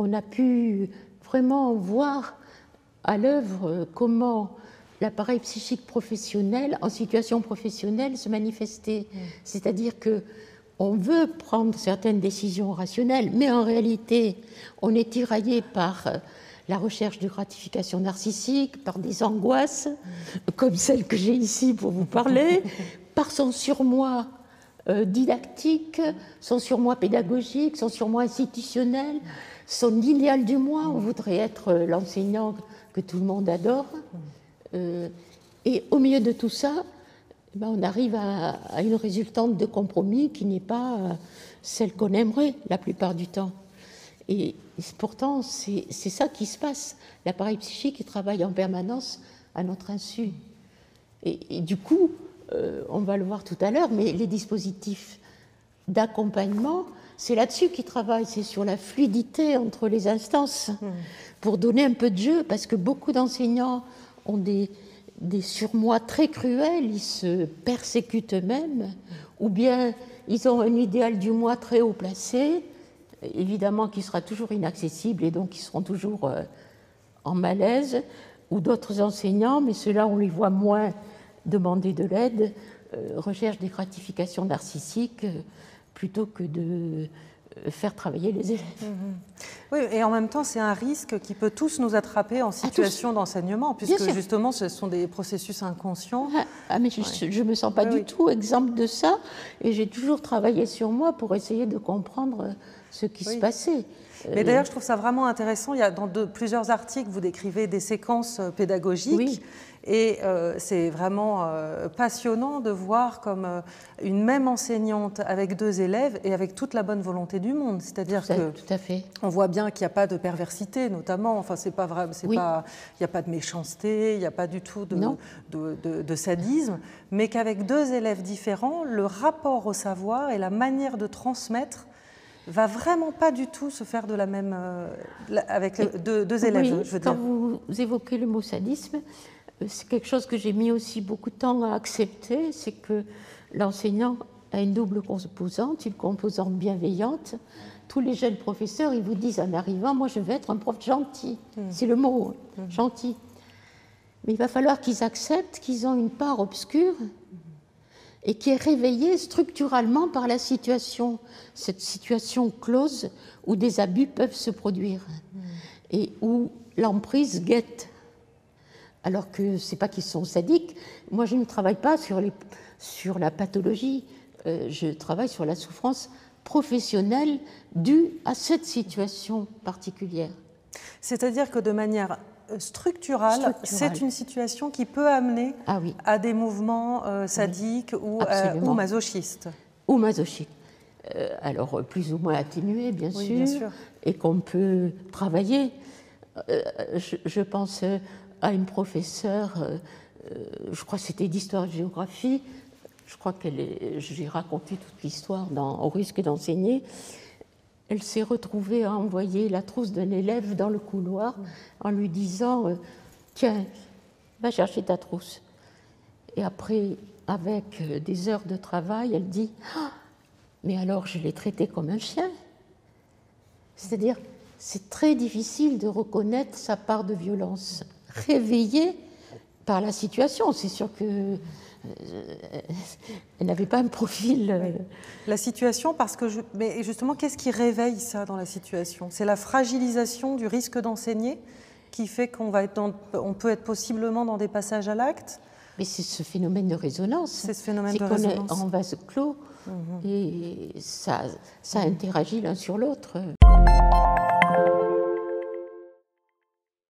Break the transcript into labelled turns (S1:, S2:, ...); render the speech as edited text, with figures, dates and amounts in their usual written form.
S1: on a pu vraiment voir à l'œuvre comment l'appareil psychique professionnel, en situation professionnelle, se manifestait. C'est-à-dire que on veut prendre certaines décisions rationnelles, mais en réalité, on est tiraillé par la recherche de gratification narcissique, par des angoisses, comme celle que j'ai ici pour vous parler, par son surmoi didactique, son surmoi pédagogique, son surmoi institutionnel, son idéal du moi. On voudrait être l'enseignant que tout le monde adore. Et au milieu de tout ça, on arrive à une résultante de compromis qui n'est pas celle qu'on aimerait la plupart du temps. Et pourtant, c'est ça qui se passe. L'appareil psychique, il travaille en permanence à notre insu. Et du coup, on va le voir tout à l'heure, mais les dispositifs d'accompagnement, c'est là-dessus qu'ils travaillent, c'est sur la fluidité entre les instances, pour donner un peu de jeu, parce que beaucoup d'enseignants ont des surmois très cruels, ils se persécutent eux-mêmes, ou bien ils ont un idéal du moi très haut placé, évidemment qui sera toujours inaccessible et donc ils seront toujours en malaise, ou d'autres enseignants, mais ceux-là on les voit moins demander de l'aide, recherche des gratifications narcissiques plutôt que de faire travailler les élèves.
S2: Oui, et en même temps, c'est un risque qui peut tous nous attraper en situation d'enseignement, puisque justement, ce sont des processus inconscients.
S1: Mais je ne me sens pas du tout exemple de ça, et j'ai toujours travaillé sur moi pour essayer de comprendre ce qui se passait.
S2: Mais d'ailleurs, je trouve ça vraiment intéressant. Il y a dans plusieurs articles, vous décrivez des séquences pédagogiques. Et c'est vraiment passionnant de voir comme une même enseignante avec deux élèves et avec toute la bonne volonté du monde. C'est-à-dire que
S1: tout à fait.
S2: On voit bien qu'il n'y a pas de perversité, notamment. Enfin, c'est pas vrai, il n'y a pas de méchanceté, il n'y a pas du tout de sadisme, mais qu'avec deux élèves différents, le rapport au savoir et la manière de transmettre va vraiment pas du tout se faire de la même avec deux élèves. Je veux dire.
S1: Quand vous évoquez le mot sadisme, c'est quelque chose que j'ai mis aussi beaucoup de temps à accepter, c'est que l'enseignant a une double composante, une composante bienveillante. Tous les jeunes professeurs, ils vous disent en arrivant, moi je vais être un prof gentil, c'est le mot, gentil. Mais il va falloir qu'ils acceptent qu'ils ont une part obscure et qui est réveillée structurellement par la situation, cette situation close où des abus peuvent se produire et où l'emprise guette. Alors que ce n'est pas qu'ils sont sadiques. Moi, je ne travaille pas sur la pathologie, je travaille sur la souffrance professionnelle due à cette situation particulière.
S2: C'est-à-dire que de manière structurale, c'est une situation qui peut amener à des mouvements sadiques ou masochistes.
S1: Ou masochistes. Alors, plus ou moins atténués, bien sûr, et qu'on peut travailler. Je pense à une professeure, je crois que c'était d'histoire et de géographie, je crois j'ai raconté toute l'histoire Au risque d'enseigner. Elle s'est retrouvée à envoyer la trousse d'un élève dans le couloir en lui disant tiens, va chercher ta trousse. Et après, avec des heures de travail, elle dit mais alors je l'ai traité comme un chien. C'est-à-dire, c'est très difficile de reconnaître sa part de violence, réveillée par la situation. C'est sûr que elle n'avait pas un profil.
S2: La situation, parce que mais justement, qu'est-ce qui réveille ça dans la situation? C'est la fragilisation du risque d'enseigner qui fait qu'on peut être possiblement dans des passages à l'acte.
S1: Mais c'est ce phénomène de résonance.
S2: C'est ce phénomène de résonance.
S1: C'est qu'on est en vase clos et ça interagit l'un sur l'autre.